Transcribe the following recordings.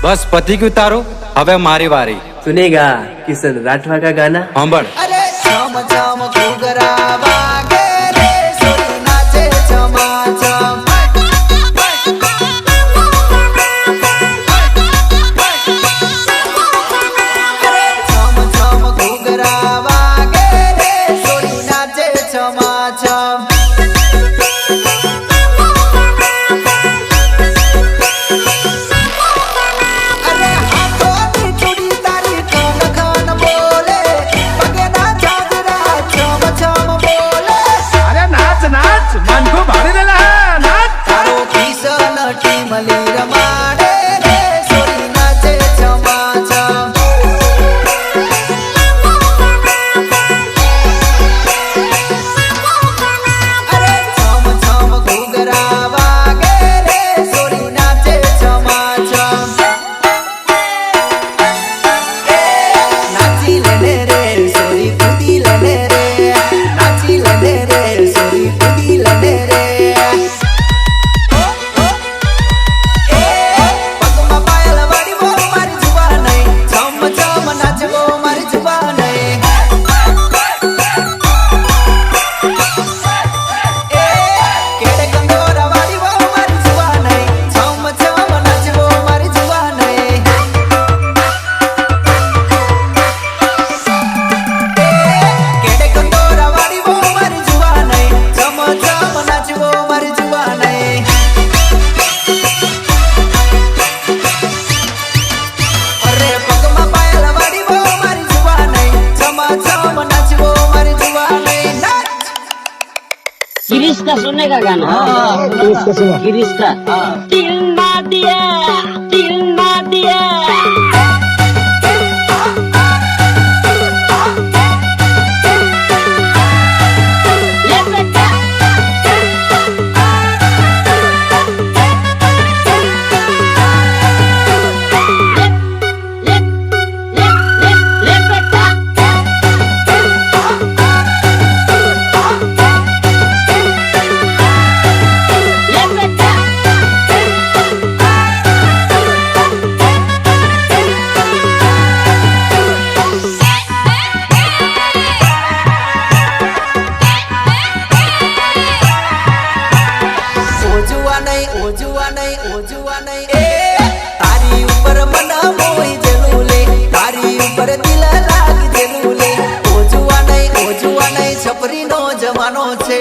बस पति क्यों तारो हवे मारी वारी सुनेगा किशन राठवा का गाना सांभळ अरे छम छम घुघरा वागे रे सोरी नाचे छमाछम अरे छम छम घुघरा वागे रे सोरी नाचे छमाछम गिरीश का सुनने का गाना गिरीश का दिल ना दिया दिल ना दिया ओजुआ नहीं तारी ऊपर मन मोई जलूले तारी ऊपर दिल लाग जलूले ओजुआ नहीं छपरी नो जमानो छे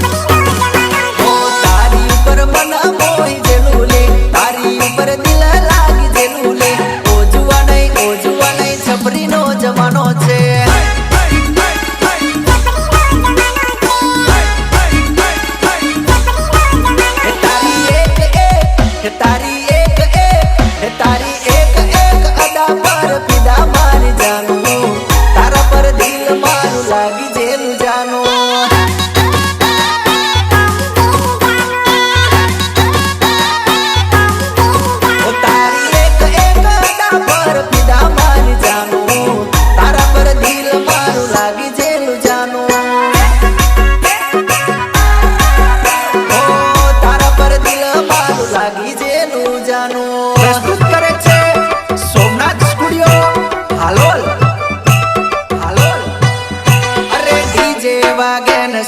ओ तारी ऊपर मन मोई जलूले तारी ऊपर दिल लाग जलूले ओजुआ नहीं छपरी नो जमानो छे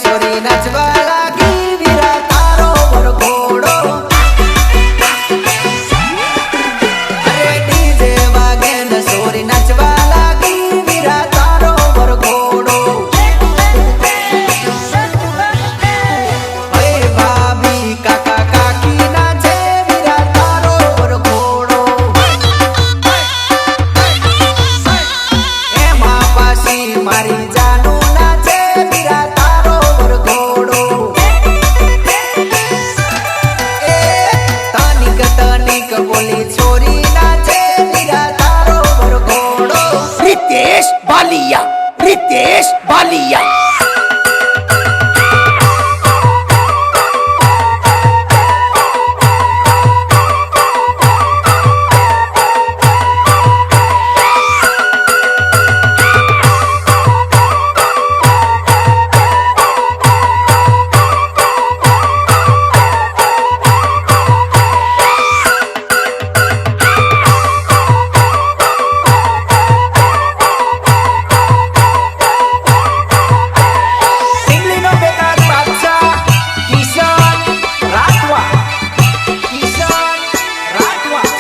सोरी नचवा लागी वीरा तारो वरघोड़ो अरे डीजे वागन सोरी नचवा लागी वीरा तारो वरघोड़ो ए भाभी काका काकी नाचे वीरा तारो वरघोड़ो ए माँ पासी मारी जानू नाचे वीरा तारो रितेश बालिया, रितेश बालिया।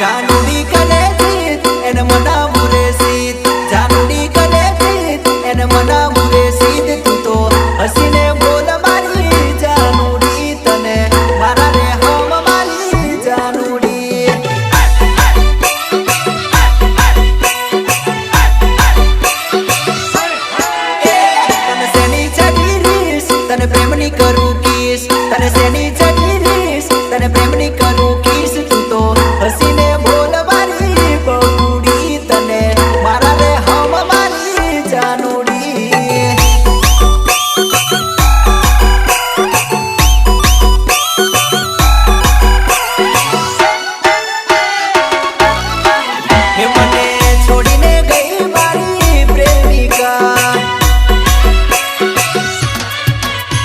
જાનુડી કને જીત એને મના મુરે સીત, જાનુડી કને જીત એને મના મુરે સીત, તું તો હસીને બોલ મારી જાનુડી, તને મારા રે હમ મારી જાનુડી। તને શેની ચડી રીસ, તને પ્રેમની કરું કિસ, તને શેની ચડી રીસ, તને પ્રેમની કરું કિસ, તું તો હસીને બોલ મારી બહુડી, તને મારા રે હમ મારી જાનુડી। હે મને છોડીને ગઈ મારી પ્રેમિકા,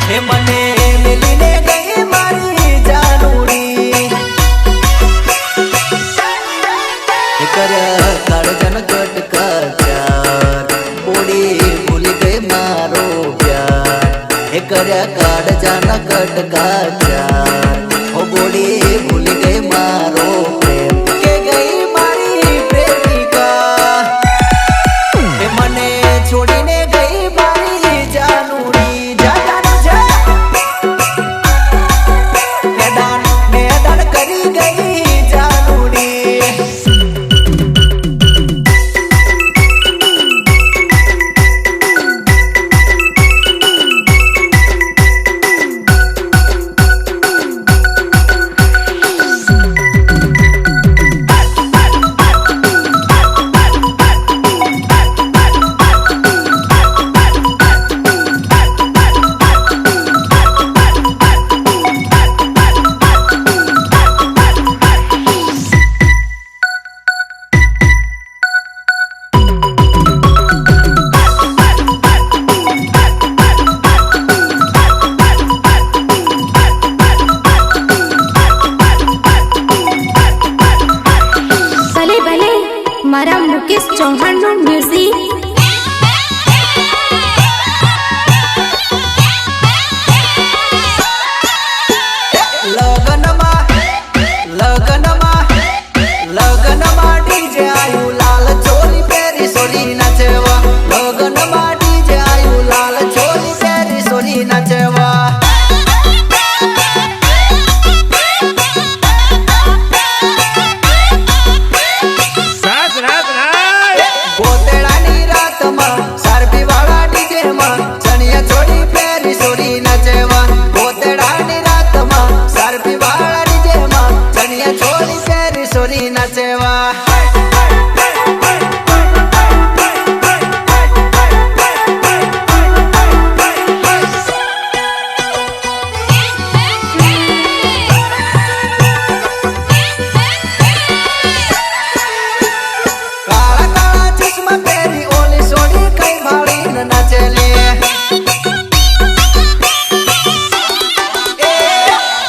હે મને મિલીને ગઈ મારી જાનુડી। કાળજન કટકા ચાર બોડી ભૂલી ગઈ મારો પ્યાર, હે કર્યા કાળજન કટકા ચાર ઓ બોડી ભૂલી ગઈ મારો પ્રેમ, કે ગઈ મારી પ્રેમિકા, હે મને છોડીને ગઈ મારી જાનુડી। જા જાનું જા મેદાન કરી ગઈ જાનુડી। ભલે ભલે મારા મુકેશ ચૌહાણ નું મ્યુઝિક। લગનમાં ડીજે આયુ લાલ ચોલી પહેરી સોરી નાચવા, લગનમાં ડીજે આયુ લાલ ચોલી પહેરી સોરી નાચવા। ગોતેડાની રાતમાં સારપી વાળા ડીજેમાં ચણિયા ચોળી પહેરી સોરી નાચવા, ગોતેડાની રાતમાં સારપી વાળા ડીજેમાં ચણિયા ચોળી પહેરી સોરી નાચવા। કાળા કાળા ચશ્મા પહેરી ઓલી સોડી કઈ ભાળીને નાચેલી,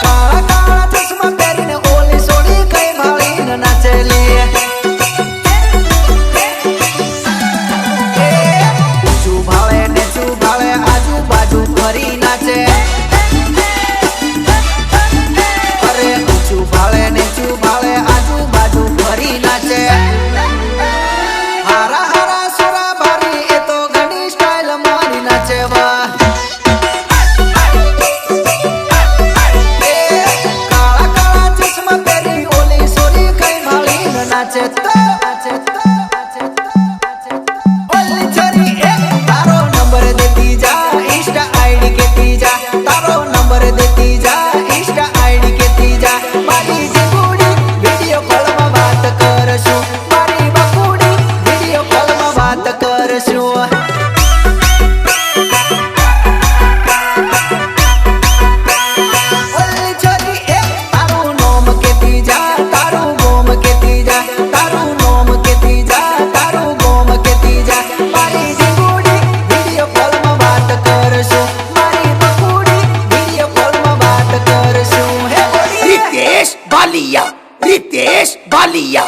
કાળા કાળા ચશ્મા પહેરીને ઓલી સોડી કઈ ભાળીને નાચેલી। ઊંચું ભાવે નીચું ભાવે આજુબાજુ ફરી નાચે, અરે ઊંચું ભાવે નીચું ભાવે આજુબાજુ ફરી નાચે। હારા હારા સુરા ભારી એ તો ઘણી સ્ટાઇલ મારી નાચવા। કાળા કાળા ચશ્મા પહેરી ઓલી સોરી કઈ ભાળીને નાચે તો ઓલી છોરી એ તારો નંબર દેતી જા, ઇન્સ્ટા આઈડી કેતી જા, Maria.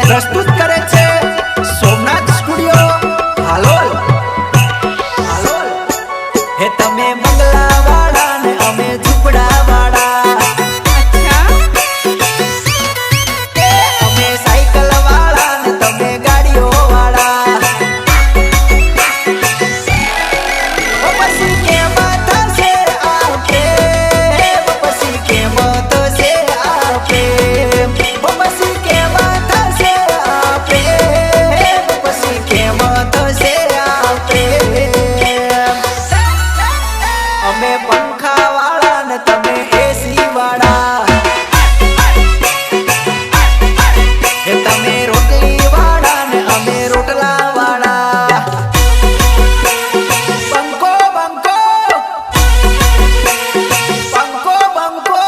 પ્રસ્તુત કરે છે સોમનાથ સ્ટુડિયો હાલોલ. હાલોલ હે તમે બંગલા વાળા ને અમે ઝૂંપડા વાળા. અમે સાયકલ વાળા ને તમે ગાડીઓ વાળા. પછી કેમ થશે આ પ્રેમ, પછી કેમ થશે આ પ્રેમ, પછી કેમ થશે આ પ્રેમ, પછી કેમ થશે આ પ્રેમ. અમે પંખા વાળા ને તમે એસી વાળા. હે તમે રોટલી વાળા ને અમે રોટલા વાળા. બંકો બંકો બંકો બંકો.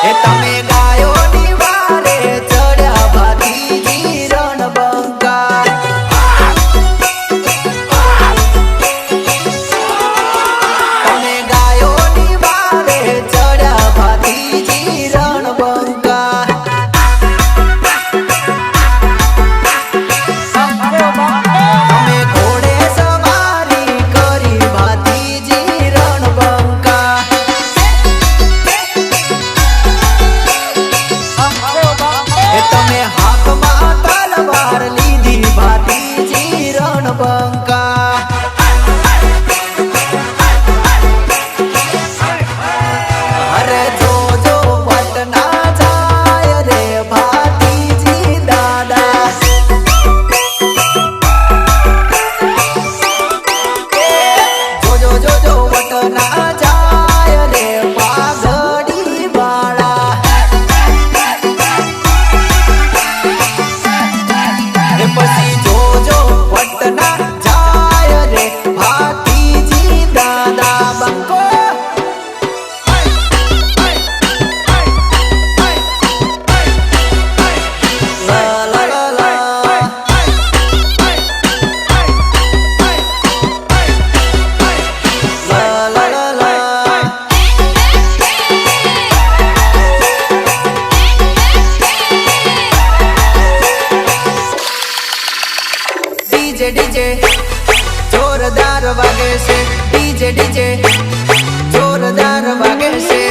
હે તમે ગાયોની વારે ચડ્યા ભાતીજી રણબંકા. તમે ગાયોની વારે ચડ્યા ભાતીજી રણબંકા. તમે ઘોડે સવારી કરી ભાતીજી રણબંકા. હે તમે હાથમાં તલવાર લીધી ભાતીજી રણબંકા. અરે જોજો વટ ના જાય રે ભાતીજી દાદા. જોજો જોજો વટ ના જાય રે પાઘડી વાળા. એ પછી જોજો વટ ના જાય રે ભાતીજી દાદા. બંકો લા લા લા લા. લા લા લા લા. ડીજે ડીજે જોરદાર વાગે છે. ડીજે ડીજે જોરદાર વાગે છે.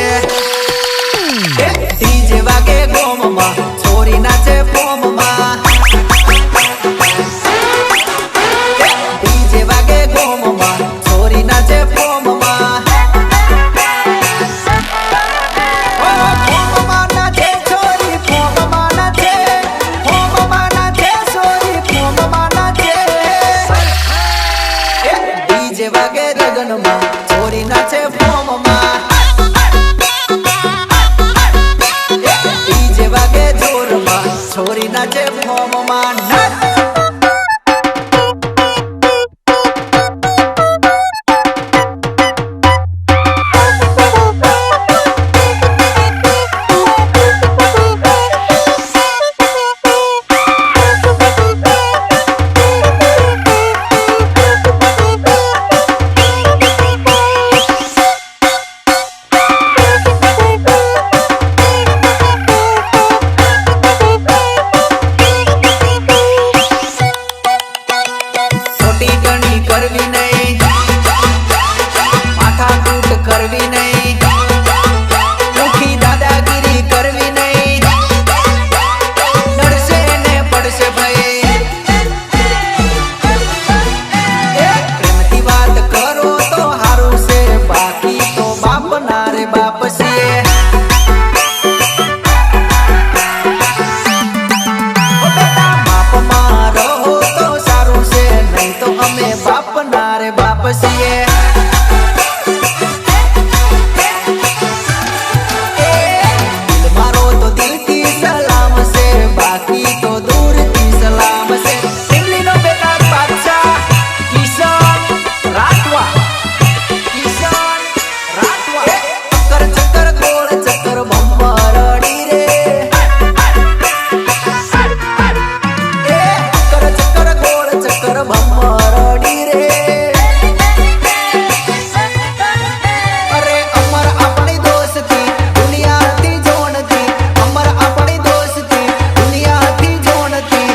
ડીજે વાગે ગોમમાં છોરી નાચે ફોમમાં. ડીજે વાગે ગોમમાં છોરી નાચે ફોમમાં. ઓ ફોમમાં નાચે છોરી ફોમમાં નાચે. ફોમમાં નાચે છોરી ફોમમાં નાચે. ડીજે વાગે લગનમાં છોરી નાચે ફોમમાં. ડીજે વાગે જોરમાં છોરી નાચે ફોમમાં. નાચ. કરવી નહીં, દુખી દાદાગીરી કરવી નહીં, ડરશે ને પડશે ભાઈ. પ્રેમથી વાત કરો તો હારું છે, બાકી તો બાપ ના રે બાપ છે. બાપમાં રહો તો સારું છે, નહીં તો અમે બાપ ના રે બાપ છીએ. મારો તો દિલથી સલામ છે, બાકી તો દૂરથી સલામ છે. દિલ્હીનો બેકાર બાદશાહ કિશન રાઠવા, કિશન રાઠવા. ચક્કર ચક્કર ગોળ ચક્કર ભમરડી રે, ચક્કર ચક્કર ગોળ ચક્કર ભમરડી રે. અરે અમર આપણી દોસ્તી દુનિયાથી જોણતી, અમર આપણી દોસ્તી દુનિયાથી જોણતી.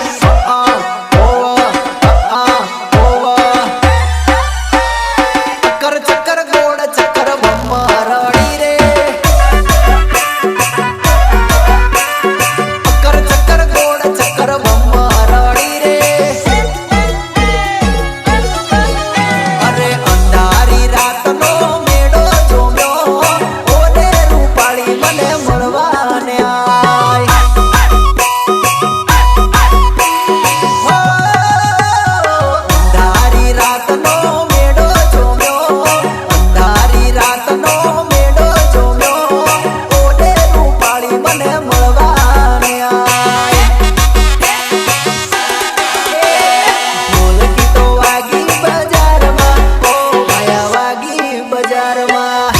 ચક્કર ચક્કર ગોળ ચક્કર ભમરડી રે, ચક્કર ચક્કર ગોળ ચક્કર ભમરડી રે. અરે અંધારી રાતનો મેળો જોમ્યો, ઓને રૂપાળી મને મળવાને આય. અંધારી રાતનો મેળો જોમ્યો, અંધારી રાતનો મેળો જોમ્યો, ઓને રૂપાળી મને મળવાને આય. ઢોલકી તો વાગી બજારમાં, ઓ ભાયા વાગી બજારમાં.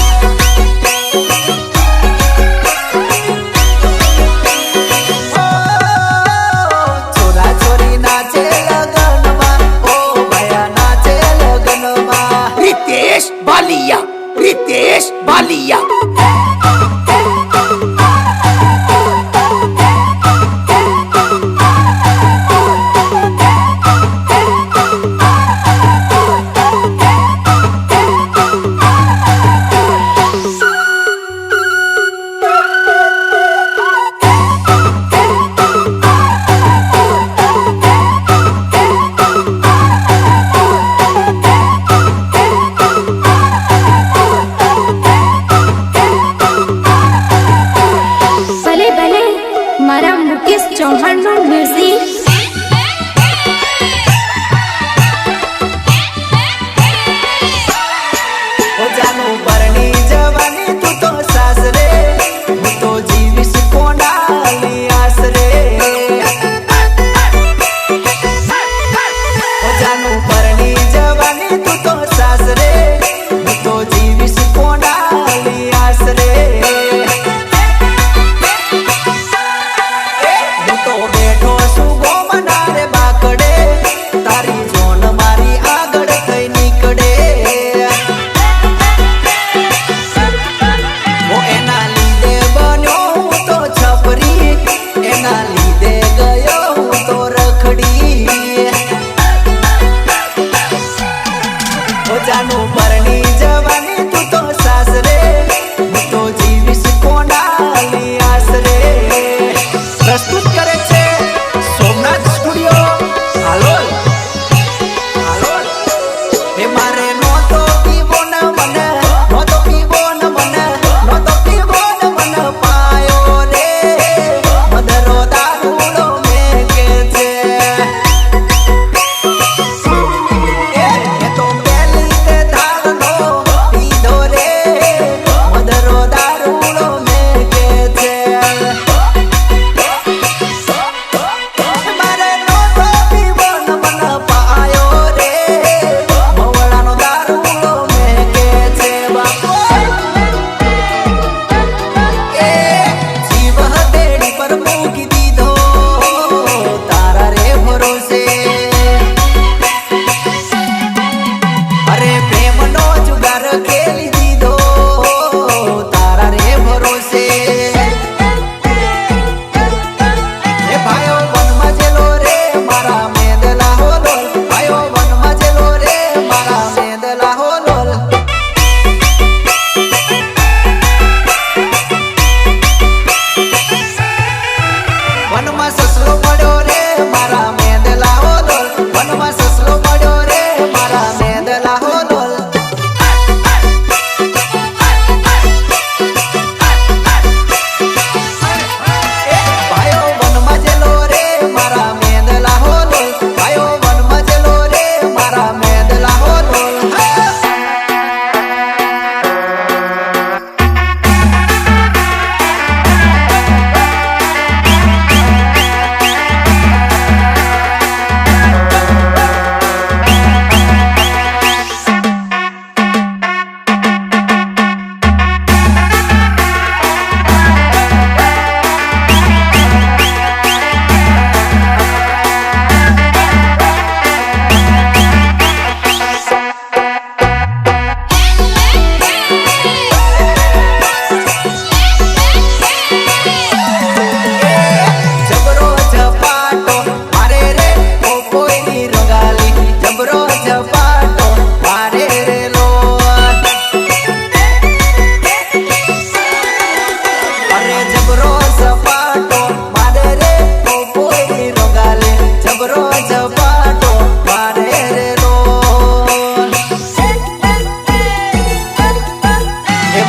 છોરા છોરી નાચે લગનમાં, ઓ ભાયા નાચે લગનમાં. रितेश बालिया, रितेश बालिया.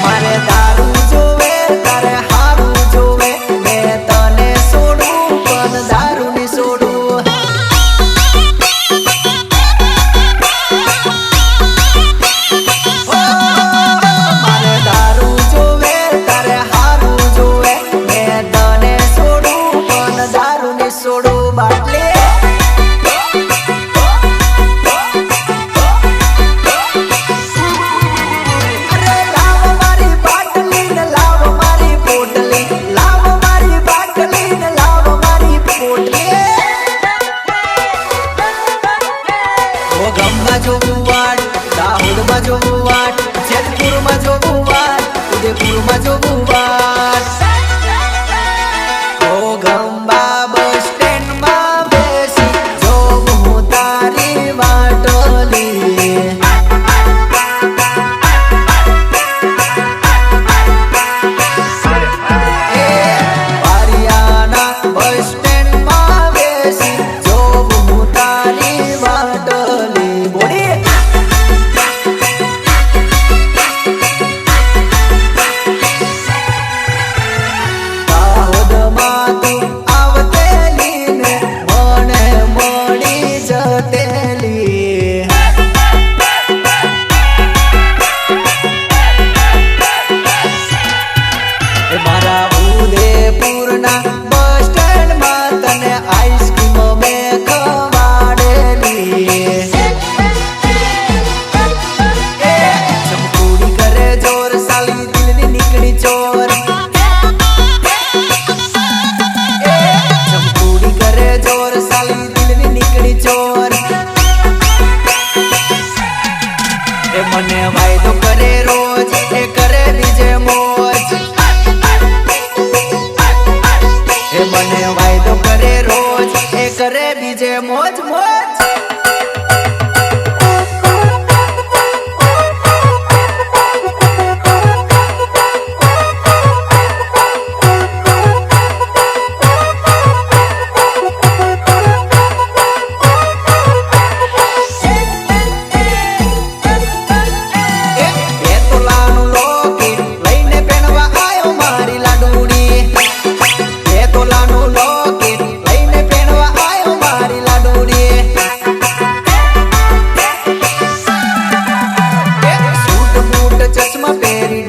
મારે દારૂ જોવે તારે હારું જોવે મેં તને છોડું પણ દારૂ ની છોડું મારે દારૂ જોવે તારે હારું જોવે મેં તને છોડું પણ દારૂ ની છોડું બાટલી જોવું વાટ દાહોદમાં જોવું વાટ જેતપુરમાં જોવું વાટ ઉદયપુરમાં જોવું વાટ ઓ ગંબા બસ સ્ટેન્ડમાં બેસી જોવું તારી વાટલી વારિયાના બસ સ્ટેન્ડમાં બેસી જોવું તારી વાટલી મારા ઉદયપુરના બસ સ્ટેન્ડમાં તને આઈસ્ક્રીમ મેં ખવાડેલી ચમકુડી કરે જોર સાલી દિલની નીકળી ચોર ચમકુડી કરે જોર સાલી દિલની નીકળી ચોર એ મને વાયદો કરે રોજ એ કરે બીજે મોજ એ મને વાયદો કરે રોજ એ કરે બીજે મોજ મોજ ચશ્મા પહેરી